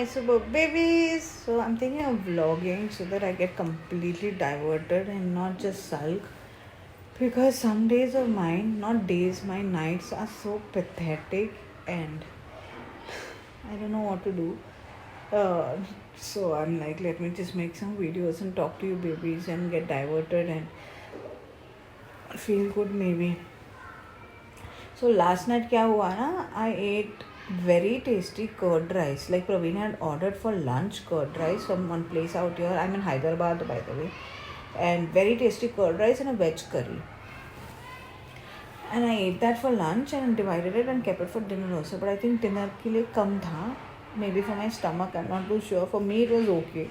my super babies. So I'm thinking of vlogging so that I get completely diverted and not just sulk. Because some days of mine, not days, my nights are so pathetic and I don't know what to do. So I'm like, let me just make some videos and talk to you babies and get diverted and feel good maybe. So last night क्या हुआ ना, I ate very tasty curd rice. Like Praveen had ordered for lunch curd rice from one place out here. I'm in Hyderabad by the way. And very tasty curd rice and a veg curry. And I ate that for lunch and divided it and kept it for dinner also. But I think dinner के लिए कम था. Maybe for my stomach, I'm not too sure. For me it was okay.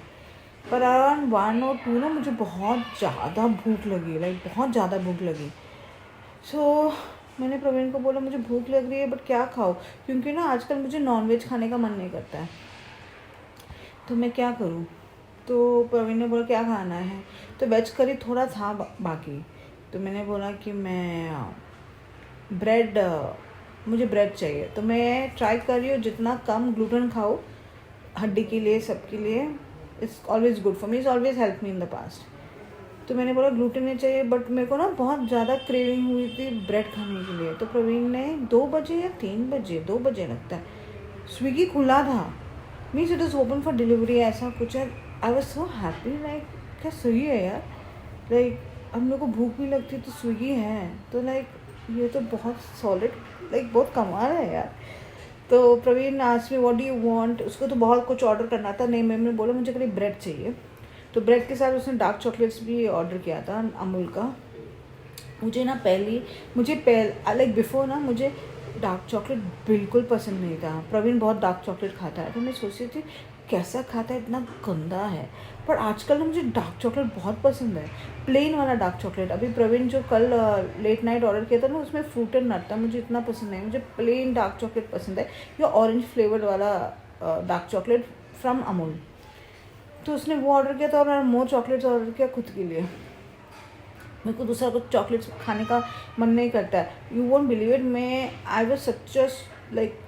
पर around 1 or 2 ना मुझे बहुत ज़्यादा भूख लगी. Like बहुत ज़्यादा भूख लगी. So मैंने प्रवीण को बोला मुझे भूख लग रही है बट क्या खाऊँ, क्योंकि ना आजकल मुझे नॉनवेज खाने का मन नहीं करता है, तो मैं क्या करूँ. तो प्रवीण ने बोला क्या खाना है, तो वेज करी थोड़ा था बाकी, तो मैंने बोला कि मैं ब्रेड मुझे ब्रेड चाहिए. तो मैं ट्राई कर रही हूँ जितना कम ग्लूटेन खाऊँ, हड्डी के लिए सबके लिए. It's always good for me, it's always help me in the past. तो मैंने बोला ग्लूटेन नहीं चाहिए, बट मेरे को ना बहुत ज़्यादा क्रेविंग हुई थी ब्रेड खाने के लिए. तो प्रवीण ने 2 बजे या 3 बजे 2 बजे लगता है, स्विगी खुला था, means it is open for delivery ऐसा कुछ है. I was so happy, like क्या सही है यार. लाइक हम लोग को भूख भी लगती तो स्विगी है, तो लाइक ये तो बहुत सॉलिड, लाइक बहुत कमाल है यार. तो Praveen asked me what do you want. उसको तो बहुत कुछ ऑर्डर करना था. नहीं, मैंने बोला मुझे खाली ब्रेड चाहिए. तो ब्रेड के साथ उसने डार्क चॉकलेट्स भी ऑर्डर किया था अमूल का. मुझे ना लाइक बिफोर ना मुझे डार्क चॉकलेट बिल्कुल पसंद नहीं था. प्रवीण बहुत डार्क चॉकलेट खाता है, तो मैं सोचती थी कैसा खाता है, इतना गंदा है. पर आजकल ना मुझे डार्क चॉकलेट बहुत पसंद है, प्लेन वाला डार्क चॉकलेट. अभी प्रवीण जो कल लेट नाइट ऑर्डर किया था ना, उसमें फ्रूटेड नट था, मुझे इतना पसंद नहीं. मुझे प्लेन डार्क चॉकलेट पसंद है, या ऑरेंज फ्लेवर्ड वाला डार्क चॉकलेट फ्रॉम अमूल. तो उसने वो ऑर्डर किया था और मोर चॉकलेट्स ऑर्डर किया खुद के लिए. मेरे को दूसरा कुछ चॉकलेट्स खाने का मन नहीं करता है. यू वोंट बिलीव इट, मैं I was such like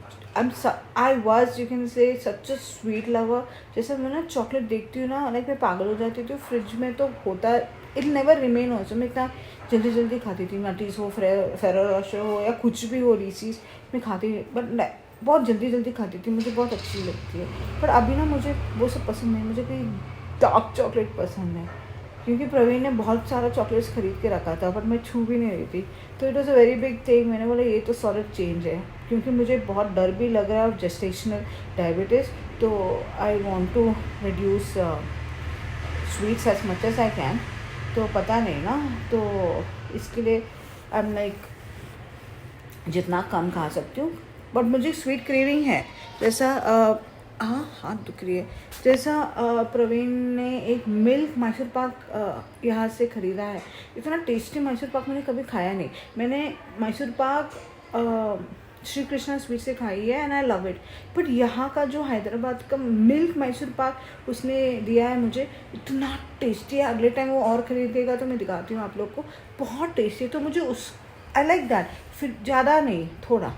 I was you can say such a sweet lover. जैसे मैं ना चॉकलेट देखती हूँ ना, लाइक मैं पागल हो जाती थी. फ्रिज में तो होता, इट नेवर रिमेन ऑल्सो. मैं इतना जल्दी खाती थी, नटीज हो, फेरो रोशर हो या कुछ भी हो, रीसीज मैं खाती, बट बहुत जल्दी खाती थी, मुझे बहुत अच्छी लगती है. पर अभी ना मुझे वो सब पसंद नहीं, मुझे कोई डार्क चॉकलेट पसंद है, क्योंकि प्रवीण ने बहुत सारा चॉकलेट्स खरीद के रखा था, बट मैं छू भी नहीं रही थी. तो it was a very big thing. मैंने बोला ये तो सॉलिड चेंज है, क्योंकि मुझे बहुत डर भी लग रहा है ऑफ जेस्टेशनल डायबिटीज़. तो I want to reduce sweets as much as I can. तो पता नहीं ना, तो इसके लिए आई एम लाइक जितना कम खा सकती हूँ. बट मुझे स्वीट क्रेविंग है. जैसा हाथ दुख रही है. जैसा प्रवीण ने एक मिल्क मैसूर पाक यहाँ से ख़रीदा है. इतना टेस्टी मैसूर पाक मैंने कभी खाया नहीं. मैंने मैसूर पाक श्री कृष्णा स्वीट से खाई है and I love it. But यहाँ का जो हैदराबाद का मिल्क मैसूर पाक उसने दिया है मुझे, इतना टेस्टी है. अगले टाइम वो और ख़रीदेगा तो मैं दिखाती हूँ आप लोग को, बहुत टेस्टी. तो मुझे आई लाइक दैट. फिर ज़्यादा नहीं, थोड़ा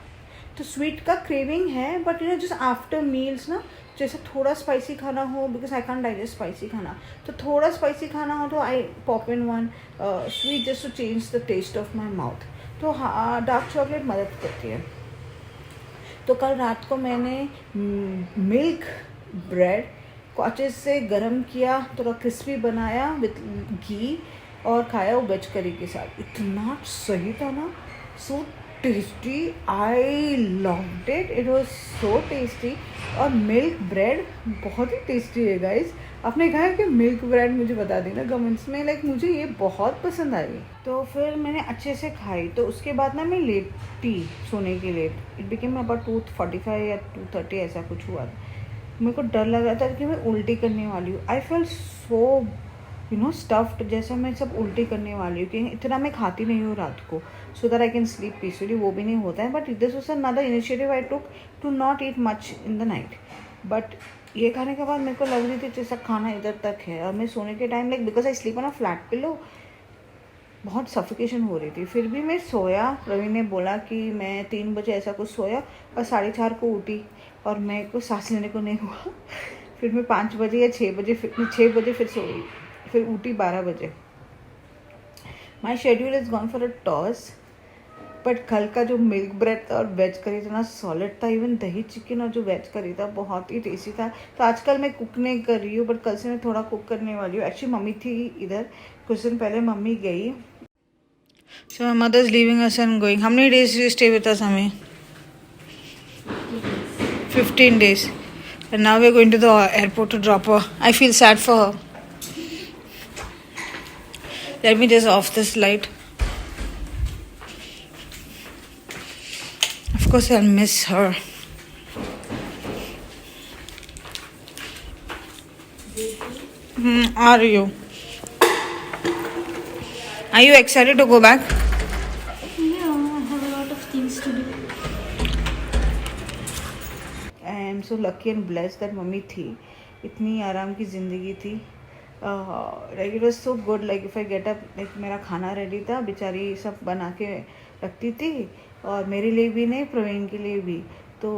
तो स्वीट का क्रेविंग है. But you know just after meals ना, जैसे थोड़ा स्पाइसी खाना हो, because I can digest spicy खाना, तो थोड़ा स्पाइसी खाना हो तो I pop in one sweet just to change the taste of my mouth. तो हाँ, डार्क चॉकलेट मदद करती है. तो कल रात को मैंने मिल्क ब्रेड को अच्छे से गर्म किया, थोड़ा क्रिस्पी बनाया विथ घी और खाया वो वेज करी के साथ. इतना सही था ना, so tasty. I loved it, it was so tasty. और मिल्क ब्रेड बहुत ही टेस्टी है गाइस. आपने कहा कि मिल्क ब्रेड मुझे बता देना कमेंट्स में, लाइक मुझे ये बहुत पसंद आई. तो फिर मैंने अच्छे से खाई. तो उसके बाद ना मैं लेटी सोने के लिए. इट बिकेम अबाउट 2:45 या 2:30 ऐसा कुछ हुआ. मेरे को डर लग रहा था कि मैं उल्टी करने वाली हूँ. I felt so you know stuffed, जैसा मैं सब उल्टी करने वाली हूँ. कि इतना मैं खाती नहीं हूँ रात को, so that I can sleep peacefully. वो भी नहीं होता है. But this was another initiative I took to not eat much in the night. But ये खाने के बाद मेरे को लग रही थी जैसा खाना इधर तक है. और मैं सोने के time like because I sleep on a flat pillow, बहुत सफिकेशन हो रही थी। फिर भी मैं सोया, प्रवीण ने बोला कि मैं 3 बजे ऐसा कुछ सोया और 4:30 को उठी और मेरे को सांस लेने को नहीं हुआ। फिर मैं 5 बजे या 6 बजे फिर सोई, फिर उठी 12 बजे। माई schedule is gone for a toss. But कल का जो मिल्क ब्रेड था और वेज करी था ना, सॉलिड था। इवन दही चिकन और जो वेज करी था बहुत ही टेस्टी था। तो आजकल मैं कुक नहीं कर रही हूँ, बट कल से मैं थोड़ा कुक करने वाली हूँ। एक्चुअली मम्मी थी इधर, कुछ दिन पहले मम्मी गई। So my mother is leaving us and going. How many days you stay with us हमें? 15 days. And now we're going to the airport to drop her. I feel sad for her. Let me just off this light. Of course, I'll miss her. Are you? Are you excited to go back? Yeah, I have a lot of things to do. I am so lucky and blessed that mummy थी। इतनी आराम की ज़िंदगी थी। Like it was so good. Like if I get up, like मेरा खाना ready था, बेचारी सब बना के रखती थी, और मेरे लिए भी नहीं, प्रवीण के लिए भी। तो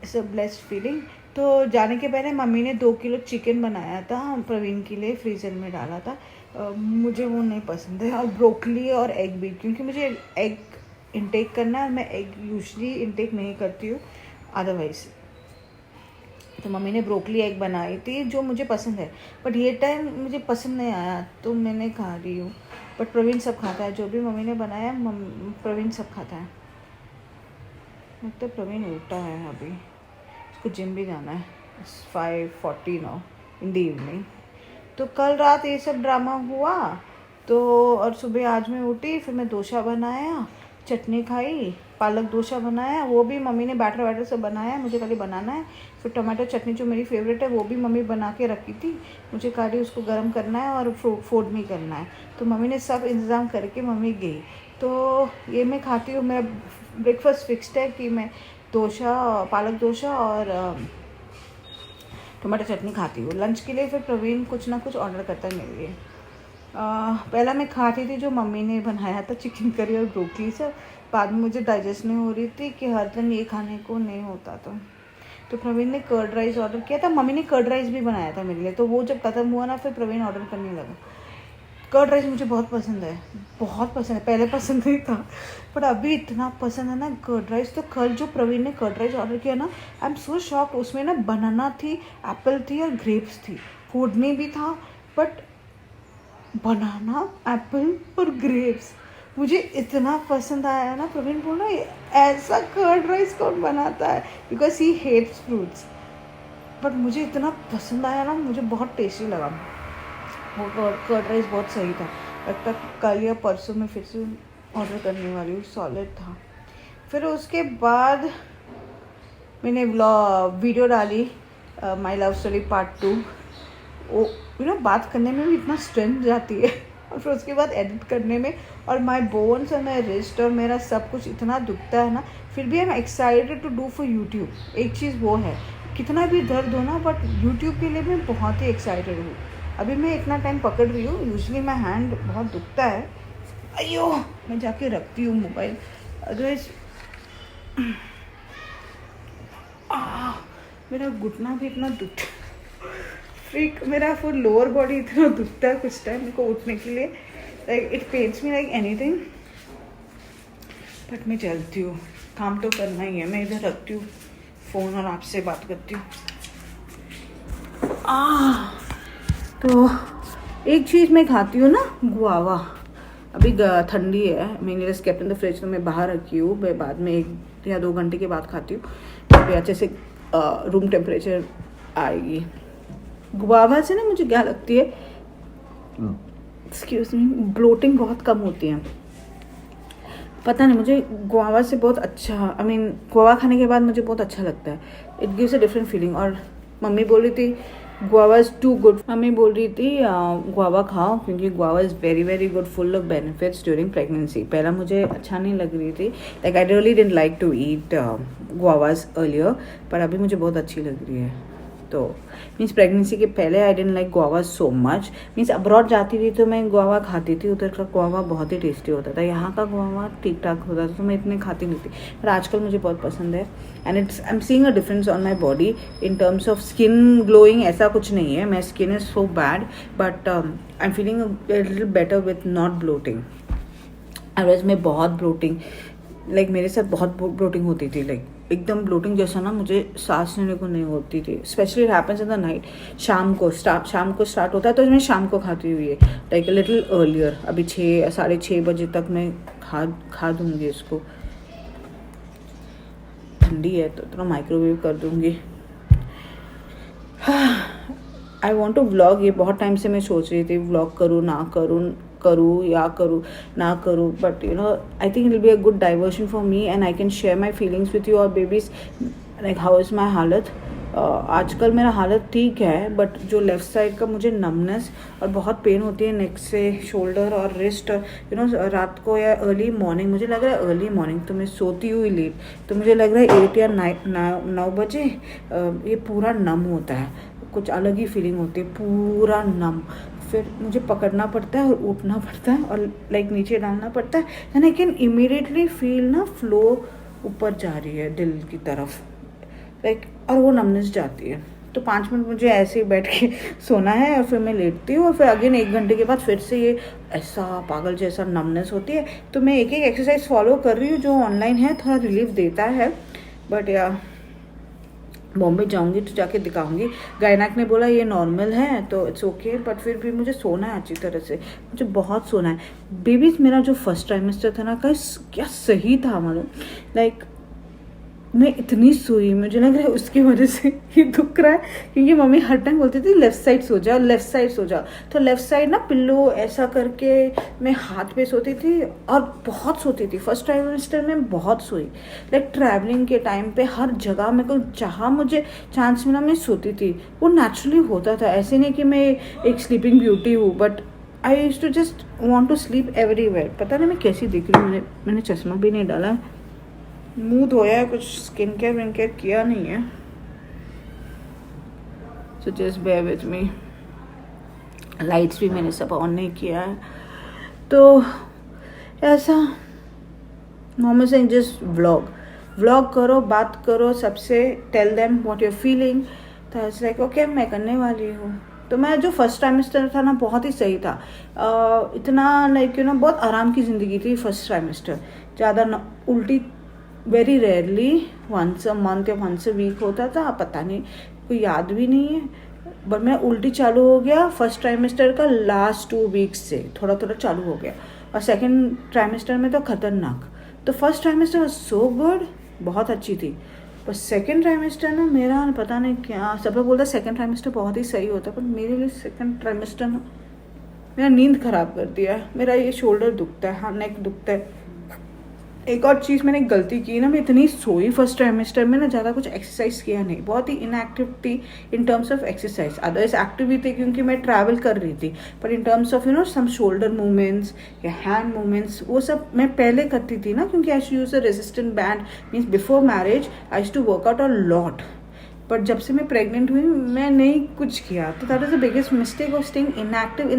इट्स अ ब्लेस्ड फीलिंग। तो जाने के पहले मम्मी ने 2 किलो चिकन बनाया था प्रवीण के लिए, फ्रीज़र में डाला था। मुझे वो नहीं पसंद है। और ब्रोकली और एग भी, क्योंकि मुझे एग इंटेक करना है, मैं एग यूजली इंटेक नहीं करती हूँ अदरवाइज। तो मम्मी ने ब्रोकली एग बनाई थी जो मुझे पसंद है, बट ये टाइम मुझे पसंद नहीं आया तो मैंने खा रही हूँ। बट प्रवीण सब खाता है, जो भी मम्मी ने बनाया प्रवीण सब खाता है। मतलब प्रवीण उल्टा है अभी, उसको जिम भी जाना है। 5:40 नाउ इन द इवनिंग। तो कल रात ये सब ड्रामा हुआ। तो और सुबह आज मैं उठी, फिर मैं डोसा बनाया, चटनी खाई, पालक डोसा बनाया। वो भी मम्मी ने बैटर से बनाया, मुझे खाली बनाना है। फिर टमाटो चटनी जो मेरी फेवरेट है वो भी मम्मी बना के रखी थी, मुझे खाली उसको गर्म करना है और फोड भी करना है। तो मम्मी ने सब इंतज़ाम करके मम्मी गई। तो ये मैं खाती हूँ। मेरा ब्रेकफास्ट फिक्स्ड है कि मैं डोसा, पालक डोसा और टमाटर चटनी खाती हूँ। लंच के लिए फिर प्रवीण कुछ ना कुछ ऑर्डर करता है मेरे लिए। पहला मैं खाती थी जो मम्मी ने बनाया था, चिकन करी और ब्रोकली से। बाद में मुझे डाइजेस्ट नहीं हो रही थी कि हर दिन ये खाने को नहीं होता था। तो प्रवीण ने कर्ड राइस ऑर्डर किया था। मम्मी ने कर्ड राइस भी बनाया था मेरे लिए। तो वो जब ख़त्म हुआ ना, फिर प्रवीण ऑर्डर करने लगा। कर्ड राइस मुझे बहुत पसंद है, बहुत पसंद है। पहले पसंद नहीं था, पर अभी इतना पसंद है ना कर्ड राइस। तो कल जो प्रवीण ने कर्ड राइस ऑर्डर किया ना, आई एम सो शॉक्ड। उसमें ना बनाना थी, एप्पल थी और ग्रेप्स थी, फूडनी भी था। बट बनाना, एप्पल और ग्रेप्स मुझे इतना पसंद आया ना। प्रवीण बोला ऐसा कर्ड राइस कौन बनाता है, because he hates fruits. But मुझे इतना पसंद आया ना, मुझे बहुत टेस्टी लगा। वो कर्ड राइस बहुत सही था। लगता कल या परसों में फिर से ऑर्डर करने वाली हूँ, सॉलिड था। फिर उसके बाद मैंने वीडियो डाली माई लव स्टोरी पार्ट 2। वो बात करने में भी इतना स्ट्रेंथ जाती है, और फिर उसके बाद एडिट करने में, और माई बोन्स और माई रिस्ट और मेरा सब कुछ इतना दुखता है ना। फिर भी I am excited to do for YouTube. एक चीज़ वो है, कितना भी दर्द हो ना, बट यूट्यूब के लिए मैं बहुत ही एक्साइटेड हूँ। अभी मैं इतना टाइम पकड़ रही हूँ, यूजली माई हैंड बहुत दुखता है। अयो, मैं जाके रखती हूँ मोबाइल, अदरवाइज मेरा घुटना भी इतना दुखता फ्रीक, मेरा फुल लोअर बॉडी इतना दुखता है कुछ टाइम मेरे को उठने के लिए। Like it pens me like anything. But मैं चलती हूँ, काम तो करना ही है। मैं इधर रखती हूँ फ़ोन और आपसे बात करती हूँ। तो एक चीज़ मैं खाती हूँ ना, गुआवा। अभी ठंडी है, मैंने just kept in the fridge, तो मैं बाहर रखी हूँ। मैं बाद में 1 या 2 घंटे के बाद खाती हूँ, अभी अच्छे से रूम टेम्परेचर आएगी। गुआवा से ना मुझे क्या लगती है, एक्सक्यूज़ मी, ब्लोटिंग बहुत कम होती है। पता नहीं, मुझे गुआवा से बहुत अच्छा, आई मीन गुआवा खाने के बाद मुझे बहुत अच्छा लगता है। It gives a different feeling. और मम्मी बोल रही थी guava is too good. Mummy बोल रही थी गुआवा खाओ, क्योंकि guava is very very good, full of benefits during pregnancy. पहला मुझे अच्छा नहीं लग रही थी, like I really didn't like to eat guavas earlier, पर अभी मुझे बहुत अच्छी लग रही है। तो मीन्स प्रेगनेंसी के पहले I didn't like guava so much. Means abroad जाती थी तो मैं गुआवा खाती थी, उधर का गुआवा बहुत ही टेस्टी होता था, यहाँ का गुआवा ठीक ठाक होता था तो मैं इतने खाती नहीं थी, पर आजकल मुझे बहुत पसंद है। And I am seeing a difference on my body in terms of skin glowing. ऐसा कुछ नहीं है, my skin is so bad but I am feeling little better with not bloating. Otherwise में बहुत ब्लोटिंग, लाइक मेरे साथ बहुत bloating होती थी, लाइक एकदम ब्लोटिंग जैसा ना, मुझे सांस लेने को नहीं होती थी। Specially it happens in the night, शाम को स्टार्ट होता है तो मैं शाम को खाती हुई है, लाइक लिटिल अर्लियर। अभी 6-6:30 बजे तक मैं खा दूंगी इसको। ठंडी है तो थोड़ा माइक्रोवेव कर दूंगी। आई वॉन्ट टू व्लॉग, ये बहुत टाइम से मैं सोच रही थी व्लॉग करूँ ना करूँ ना करूँ, but you know I think it will be a good diversion for me and I can share my feelings with you और babies, like how is my हालत। आजकल मेरा हालत ठीक है, बट जो लेफ़्ट साइड का मुझे नमनेस और बहुत पेन होती है नेक से शोल्डर और रिस्ट, यू नो रात को या अर्ली मॉर्निंग, मुझे लग रहा है अर्ली मॉर्निंग तो मैं सोती हुई लेट, तो मुझे लग रहा है 8 या 9 बजे ये पूरा नम होता है, कुछ अलग ही फीलिंग होती है, पूरा नम। फिर मुझे पकड़ना पड़ता है और उठना पड़ता है और लाइक नीचे डालना पड़ता है, and I can immediately feel ना फ्लो ऊपर जा रही है दिल की तरफ, लाइक और वो नमनेस जाती है। तो 5 मिनट मुझे ऐसे ही बैठ के सोना है और फिर मैं लेटती हूँ और फिर अगेन 1 घंटे के बाद फिर से ये ऐसा पागल जैसा नमनेस होती है। तो मैं एक एक्सरसाइज फॉलो कर रही हूँ जो ऑनलाइन है, थोड़ा रिलीफ देता है, बट या बॉम्बे जाऊंगी तो जाके दिखाऊंगी। गायनाक ने बोला ये नॉर्मल है तो इट्स ओके, बट फिर भी मुझे सोना है अच्छी तरह से, मुझे बहुत सोना है। बेबीज मेरा जो फर्स्ट ट्राइमेस्टर था ना, क्या सही था मालूम, लाइक मैं इतनी सोई, मुझे लग रहा है उसकी वजह से ये दुख रहा है, क्योंकि मम्मी हर टाइम बोलती थी लेफ्ट साइड सो जाओ, लेफ्ट साइड सो जाओ, तो लेफ्ट साइड ना पिल्लो ऐसा करके मैं हाथ पे सोती थी और बहुत सोती थी। फर्स्ट ट्राइमेस्टर में बहुत सोई, लाइक ट्रैवलिंग के टाइम पे हर जगह मेरे को जहाँ मुझे चांस मिला मैं सोती थी, वो नेचुरली होता था। ऐसे नहीं कि मैं एक स्लीपिंग ब्यूटी हूँ, but I used to just want to sleep everywhere. पता नहीं मैं कैसी दिख रही हूँ, मैंने चश्मा भी नहीं डाला, मुंह धोया है, कुछ स्किन केयर विन केयर किया नहीं है, so just bear with me. Lights भी मैंने सब ऑन नहीं किया है, तो ऐसा मोमेंट्स एंड जस्ट व्लॉग करो, बात करो सबसे, tell them what you are feeling. तो इट्स लाइक ओके मैं करने वाली हूँ। तो मैं जो फर्स्ट ट्राइमेस्टर था ना बहुत ही सही था, इतना लाइक यू नो बहुत आराम की ज़िंदगी थी फर्स्ट ट्राइमेस्टर। ज़्यादा उल्टी very rarely, once a month या वंस अ वीक होता था, पता नहीं कोई याद भी नहीं है, बट मैं उल्टी चालू हो गया फर्स्ट ट्राइमेस्टर का लास्ट 2 वीक्स से थोड़ा थोड़ा चालू हो गया, और सेकेंड ट्राइमेस्टर में तो खतरनाक। तो first trimester was so good, बहुत अच्छी थी, पर सेकेंड ट्राइमेस्टर ना मेरा पता नहीं क्या, सब लोग बोलता है सेकेंड ट्राइमेस्टर बहुत ही सही होता है, पर मेरे लिए सेकेंड ट्राइमेस्टर ना मेरा नींद खराब कर दिया है। मेरा ये शोल्डर दुखता है, हाँ नेक दुखता है। एक और चीज़ मैंने गलती की ना, मैं इतनी सोई फर्स्ट ट्राइमेस्टर में ना, ज़्यादा कुछ एक्सरसाइज किया नहीं, बहुत ही इनएक्टिव थी in terms of exercise. Otherwise active भी थी क्योंकि मैं ट्रैवल कर रही थी, पर in terms of you know some shoulder movements या हैंड मूवमेंट्स वो सब मैं पहले करती थी ना, क्योंकि I use use a resistant band. Means before marriage I used to work out a lot, but जब से मैं प्रेग्नेंट हुई मैं नहीं कुछ किया, तो that is the biggest mistake of staying inactive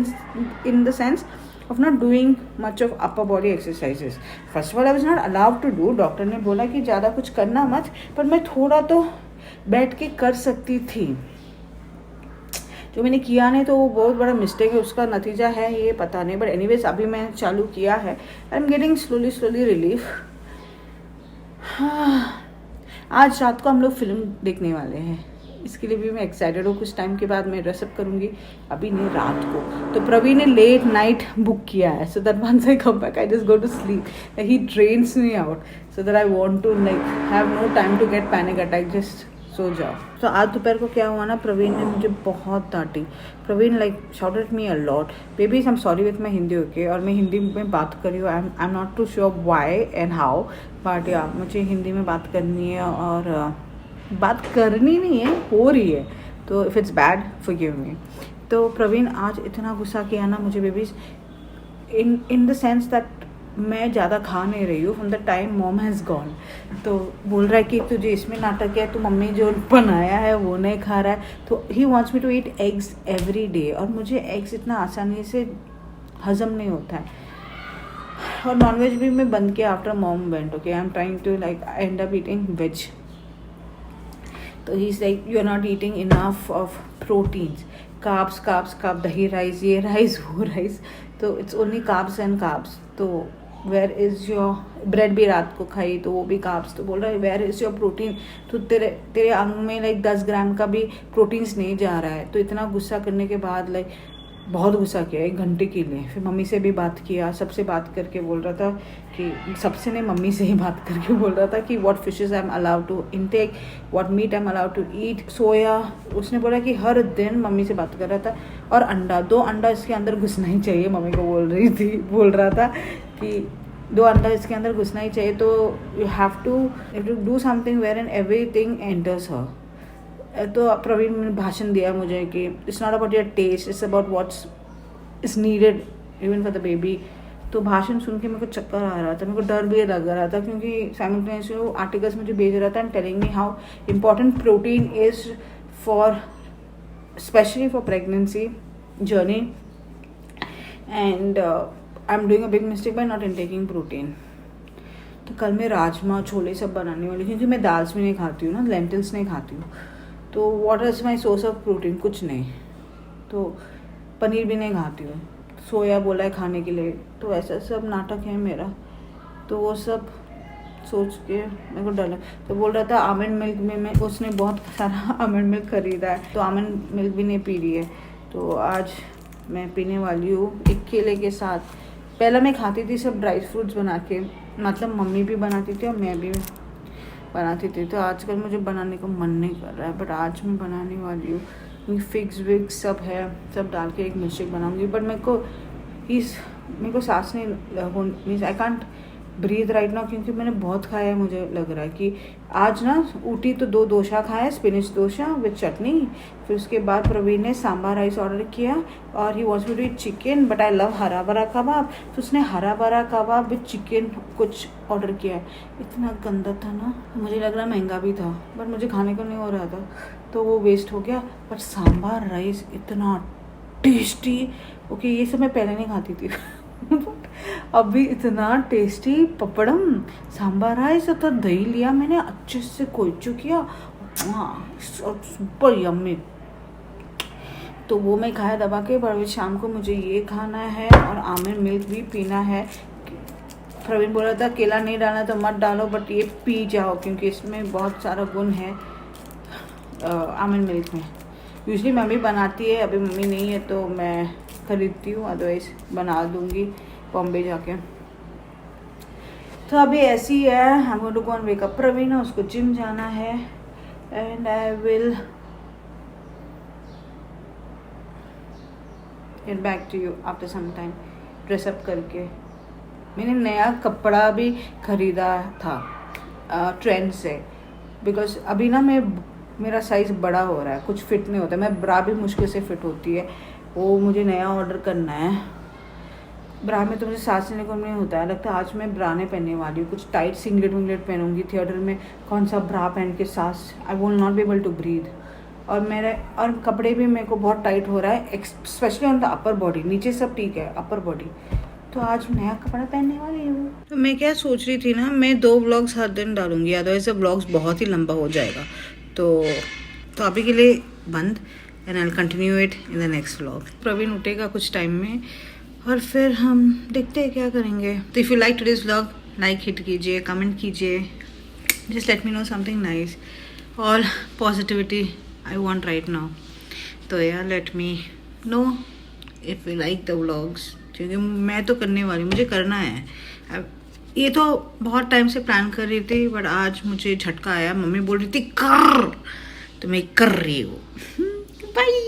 in the sense of not doing much of upper body exercises. First of all, I was not allowed to do. Doctor ने बोला कि ज़्यादा कुछ करना मत, पर मैं थोड़ा तो बैठ के कर सकती थी। जो मैंने किया नहीं तो वो बहुत बड़ा मिस्टेक है, उसका नतीजा है ये पता नहीं, बट एनीवेज अभी मैं चालू किया है, I am getting slowly relief. आज रात को हम लोग फिल्म देखने वाले हैं, इसके लिए भी मैं एक्साइटेड हूँ। कुछ टाइम के बाद मैं ड्रेसअप करूँगी, अभी नहीं रात को। तो प्रवीण ने लेट नाइट बुक किया है, so that once I come back I just go to sleep, he trains me out so that I want to like have no time to get panic attack, just सो जाओ। तो आज दोपहर को क्या हुआ ना, प्रवीण ने मुझे बहुत डांटी। Praveen like shouted me a lot. Baby I am sorry with my Hindi okay, और मैं हिंदी में बात कर रही हूँ, I am not too sure why and how, but yeah मुझे हिंदी में बात करनी है, और बात करनी नहीं है, हो रही है, तो if it's bad forgive me. तो प्रवीण आज इतना गुस्सा किया ना मुझे babies, in the sense that मैं ज़्यादा खा नहीं रही हूँ from the time mom has gone. तो बोल रहा है कि तुझे इसमें नाटक है, तो मम्मी जो बनाया है वो नहीं खा रहा है। तो he wants me to eat eggs every day, और मुझे एग्स इतना आसानी से हज़म नहीं होता है। और नॉनवेज भी मैं बंद किया after mom went. Okay, I am trying to like end up eating veg. तो he is like you are not eating enough of proteins, carbs, दही राइस, ये राइस वो राइस, तो it's only carbs and carbs. तो where is your bread भी रात को खाई तो वो भी कार्ब्स। तो बोल रहा है वेयर इज़ योर प्रोटीन, तो तेरे अंग में लाइक 10 ग्राम का भी प्रोटीन्स नहीं जा रहा है। तो इतना गुस्सा करने के बाद लाइक बहुत गुस्सा किया 1 घंटे के लिए। फिर मम्मी से भी बात किया, सबसे बात करके बोल रहा था कि सबसे नहीं, मम्मी से ही बात करके बोल रहा था कि what fishes I am allowed to intake, what meat I am allowed to eat, soya. उसने बोला कि हर दिन मम्मी से बात कर रहा था। और अंडा, 2 अंडा इसके अंदर घुसना ही चाहिए, मम्मी को बोल रहा था कि 2 अंडा इसके अंदर घुसना ही चाहिए। तो you have to do something where and everything enters her. तो प्रवीण ने भाषण दिया मुझे कि it's not about your taste, it's about what's is needed even for the baby. तो भाषण सुन के मेरे को चक्कर आ रहा था, मेरे को डर भी लग रहा था, क्योंकि साइमल्टेनियसली वो आर्टिकल्स मुझे भेज रहा था and telling me how important protein is for specially for pregnancy journey. And I am doing a big mistake by not intaking protein. तो कल मैं राजमा छोले सब बनाने वाली, क्योंकि मैं दाल्स भी नहीं खाती हूँ ना, लेंटिल्स नहीं खाती हूँ। तो what is my source of protein, कुछ नहीं। तो पनीर भी नहीं खाती हूँ, सोया बोला है खाने के लिए। तो ऐसा सब नाटक है मेरा। तो वो सब सोच के मेरे को डर लगा। तो बोल रहा था आमंड मिल्क में, मैं उसने बहुत सारा आमंड मिल्क खरीदा है, तो आमंड मिल्क भी नहीं पी रही है। तो आज मैं पीने वाली हूँ एक केले के साथ। पहले मैं खाती थी सब ड्राई फ्रूट्स बना के, मतलब मम्मी भी बनाती थी और मैं भी बनाती थी। तो आजकल मुझे बनाने का मन नहीं कर रहा है, बट आज मैं बनाने वाली हूँ, क्योंकि फिग्स विग्स सब है, सब डाल के एक मिल्कशेक बनाऊंगी। बट मेरे को सांस नहीं means I can't breathe right now, क्योंकि मैंने बहुत खाया है। मुझे लग रहा है कि आज ना उठी तो 2 डोसा खाया, स्पिनिच डोसा विद चटनी। फिर उसके बाद प्रवीण ने सांभर राइस ऑर्डर किया और he wants me to eat chicken, but I love hara bhara kabab. तो उसने हरा भरा कबाब विद चिकन कुछ ऑर्डर किया। इतना गंदा था ना, मुझे लग रहा महंगा भी था, बट मुझे खाने को नहीं हो रहा था, तो वो वेस्ट हो गया। बट सांभर राइस इतना टेस्टी। ओके, ये सब मैं पहले नहीं खाती थी अभी इतना टेस्टी पपड़म, सांभर राइस, तो दही लिया मैंने, अच्छे से कोइचू किया, सुपर यम्मी। तो वो मैं खाया दबा के। पर शाम को मुझे ये खाना है और आमंड मिल्क भी पीना है। प्रवीण बोल रहा था केला नहीं डालना तो मत डालो, बट ये पी जाओ, क्योंकि इसमें बहुत सारा गुण है आमंड मिल्क में। यूजली मम्मी बनाती है, अभी मम्मी नहीं है तो मैं खरीदती हूँ, अदरवाइज बना दूँगी बॉम्बे जाके। तो अभी ऐसी है, हम going to go and wake up Praveen, उसको जिम जाना है and I will get back to you after some time. Dress up करके मैंने नया कपड़ा भी खरीदा था ट्रेंड से, बिकॉज अभी ना मेरा साइज़ बड़ा हो रहा है, कुछ फिट नहीं होता। मैं ब्रा भी मुश्किल से फिट होती है, वो मुझे नया ऑर्डर करना है। ब्रा में तो मुझे सांस लेने को नहीं होता है, लगता है आज मैं ब्रा नहीं पहनने वाली हूँ, कुछ टाइट सिंगलेट विंगलेट पहनूंगी। थिएटर में कौन सा ब्रा पहन के सांस, I will not be able to breathe. और कपड़े भी मेरे को बहुत टाइट हो रहा है, specially on the upper body. नीचे सब ठीक है, अपर बॉडी। तो आज नया कपड़ा पहनने वाली हूँ। तो मैं क्या सोच रही थी ना, मैं 2 व्लॉग्स हर दिन डालूंगी, अदरवाइज व्लॉग्स बहुत ही लंबा हो जाएगा। तो अभी के लिए बंद, and I will continue it in the next vlog. Praveen उठेगा कुछ टाइम में और फिर हम देखते हैं क्या करेंगे। तो if you like today's vlog, like hit कीजिए, कमेंट कीजिए, just let me know something nice, और positivity I want right now. तो यार let me know if you like the vlogs, क्योंकि मैं तो करने वाली, मुझे करना है। ये तो बहुत टाइम से प्लान कर रही थी, बट आज मुझे झटका आया। मम्मी बोल रही थी कर, तो मैं कर रही हूँ। बाय।